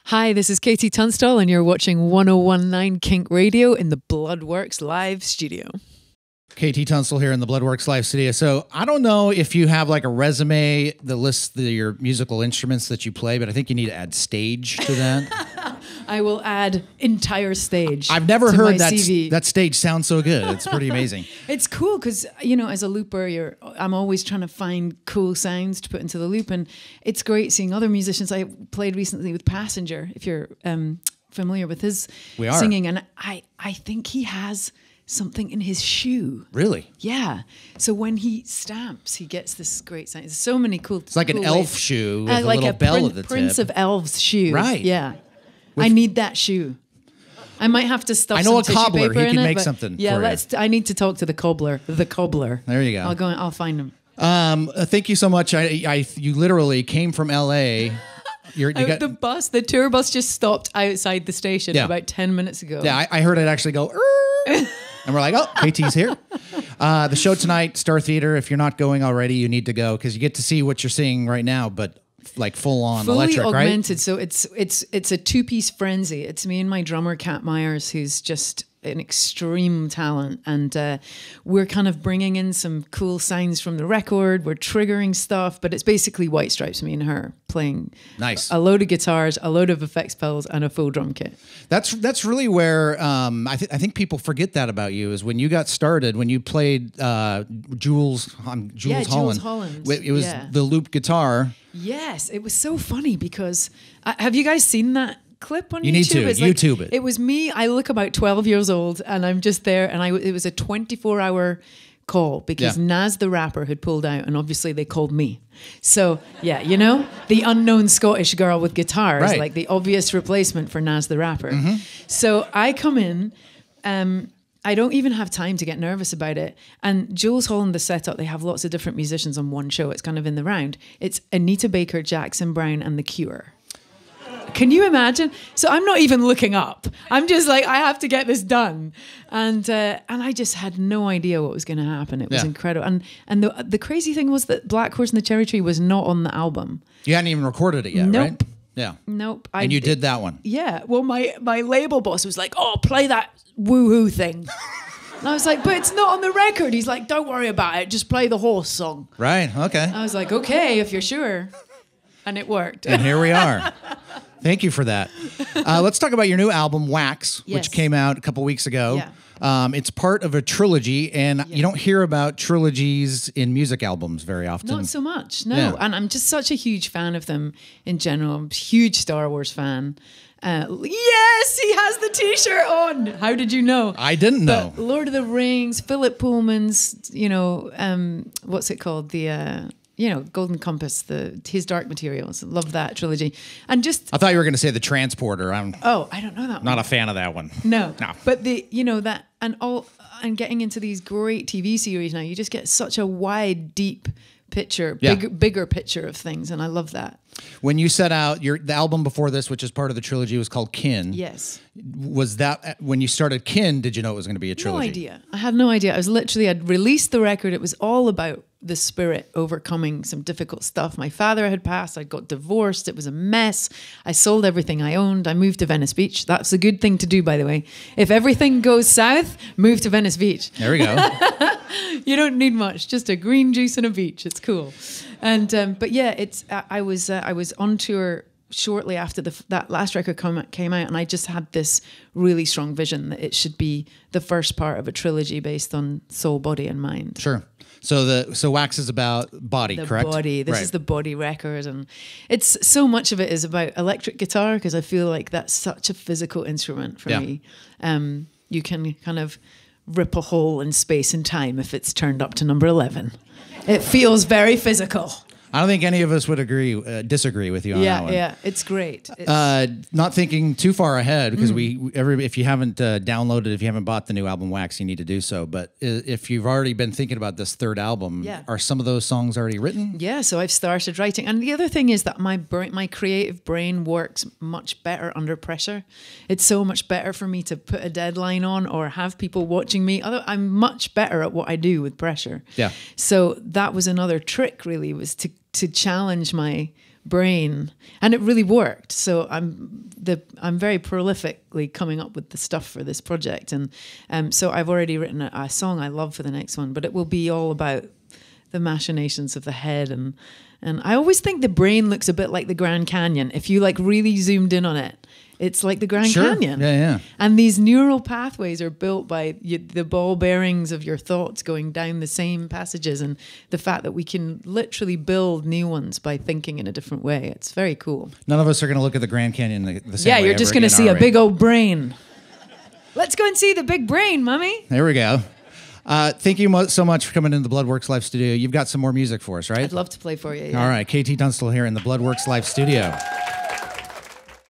Hi, this is Katie Tunstall, and you're watching 101.9 KINK Radio in the Bloodworks live studio. KT Tunstall here in the Bloodworks live studio. So I don't know if you have like a resume that lists your musical instruments that you play, but I think you need to add stage to that. I will add entire stage. I've never to heard my CV. that stage sound so good. It's pretty amazing. It's cool because, you know, as a looper, I'm always trying to find cool sounds to put into the loop. And it's great seeing other musicians. I played recently with Passenger, if you're familiar with his singing. And I think he has something in his shoe. Really? Yeah. So when he stamps, he gets this great sound. There's so many cool. It's like cool an elf ways. shoe with like a little bell at the Prince tip. of Elves shoe. Right. Yeah. I need that shoe. I might have to stuff. I know some a cobbler. Paper He in can it, make but something. Yeah. For you. I need to talk to the cobbler. The cobbler. There you go. I'll find him. Thank you so much. You literally came from LA. The tour bus just stopped outside the station about 10 minutes ago. Yeah, I heard it actually go, and we're like, oh, KT's here. The show tonight, Star Theater. If you're not going already, you need to go because you get to see what you're seeing right now, but like full on electric, fully augmented. Right? So it's a two-piece frenzy. It's me and my drummer Kat Myers, who's just an extreme talent, and we're kind of bringing in some cool sounds from the record. We're triggering stuff, but it's basically White Stripes, me and her playing a load of guitars, a load of effects pedals, and a full drum kit. That's really where I think people forget that about you is when you got started, when you played Jules Holland. Jules Holland. It was the loop guitar. Yes, it was so funny because have you guys seen that clip on YouTube? You need to YouTube it. It was me. I look about 12 years old, and I'm just there, and it was a 24-hour call because Nas the rapper had pulled out, and obviously they called me. So yeah, you know, the unknown Scottish girl with guitars, like the obvious replacement for Nas the rapper. Mm-hmm. So I come in. I don't even have time to get nervous about it. And Jules Holland, the setup, they have lots of different musicians on one show. It's kind of in the round. It's Anita Baker, Jackson Browne, and The Cure. Can you imagine? So I'm not even looking up. I'm just like, I have to get this done. And I just had no idea what was going to happen. It was incredible. And the crazy thing was that Black Horse and the Cherry Tree was not on the album. You hadn't even recorded it yet, right? Yeah. Nope. And you did that one. Yeah. Well, my label boss was like, oh, play that woohoo thing. And I was like, but it's not on the record. He's like, don't worry about it. Just play the horse song. Right. Okay. I was like, okay, if you're sure. And it worked. And here we are. Thank you for that. Let's talk about your new album, Wax, which came out a couple weeks ago. Yeah. It's part of a trilogy, and you don't hear about trilogies in music albums very often. Not so much, no. Yeah. And I'm just such a huge fan of them in general. I'm a huge Star Wars fan. Yes, he has the T-shirt on. How did you know? I didn't know. But Lord of the Rings, Philip Pullman's, you know, what's it called? The... Golden Compass, his Dark Materials. Love that trilogy. And just... I thought you were going to say The Transporter. I don't know that one. Not a fan of that one. No. But and getting into these great TV series now, you just get such a wide, deep picture, bigger picture of things, and I love that. When you set out the album before this, which is part of the trilogy, was called Kin. Yes. Was that when you started Kin? Did you know it was going to be a trilogy? No idea. I had no idea. I'd released the record. It was all about the spirit overcoming some difficult stuff. My father had passed. I got divorced. It was a mess. I sold everything I owned. I moved to Venice Beach. That's a good thing to do, by the way. If everything goes south, move to Venice Beach. There we go. You don't need much. Just a green juice and a beach. It's cool. And but yeah, I was on tour shortly after that last record came out, and I just had this really strong vision that it should be the first part of a trilogy based on soul, body, and mind. Sure. So Wax is about body, correct? Body. This is the body record, and it's so much of it is about electric guitar because I feel like that's such a physical instrument for me. You can kind of rip a hole in space and time if it's turned up to number 11. It feels very physical. I don't think any of us would disagree with you on that one. Yeah, it's great. Not thinking too far ahead because if you haven't downloaded, if you haven't bought the new album Wax, you need to do so. But if you've already been thinking about this third album, are some of those songs already written? Yeah, so I've started writing. And the other thing is that my creative brain works much better under pressure. It's so much better for me to put a deadline on or have people watching me. I'm much better at what I do with pressure. Yeah. So that was another trick, really, was to challenge my brain, and it really worked. So I'm very prolifically coming up with the stuff for this project, and so I've already written a song I love for the next one, but it will be all about the machinations of the head, and I always think the brain looks a bit like the Grand Canyon. If you like really zoomed in on it, it's like the Grand Canyon. Yeah. And these neural pathways are built by the ball bearings of your thoughts going down the same passages, and the fact that we can literally build new ones by thinking in a different way. It's very cool. None of us are going to look at the Grand Canyon the same way. Yeah, you're just going to see a big old brain. Let's go and see the big brain, Mummy. There we go. Thank you so much for coming into the Bloodworks Live Studio. You've got some more music for us, right? I'd love to play for you. Yeah. All right, KT Tunstall here in the Bloodworks Live Studio.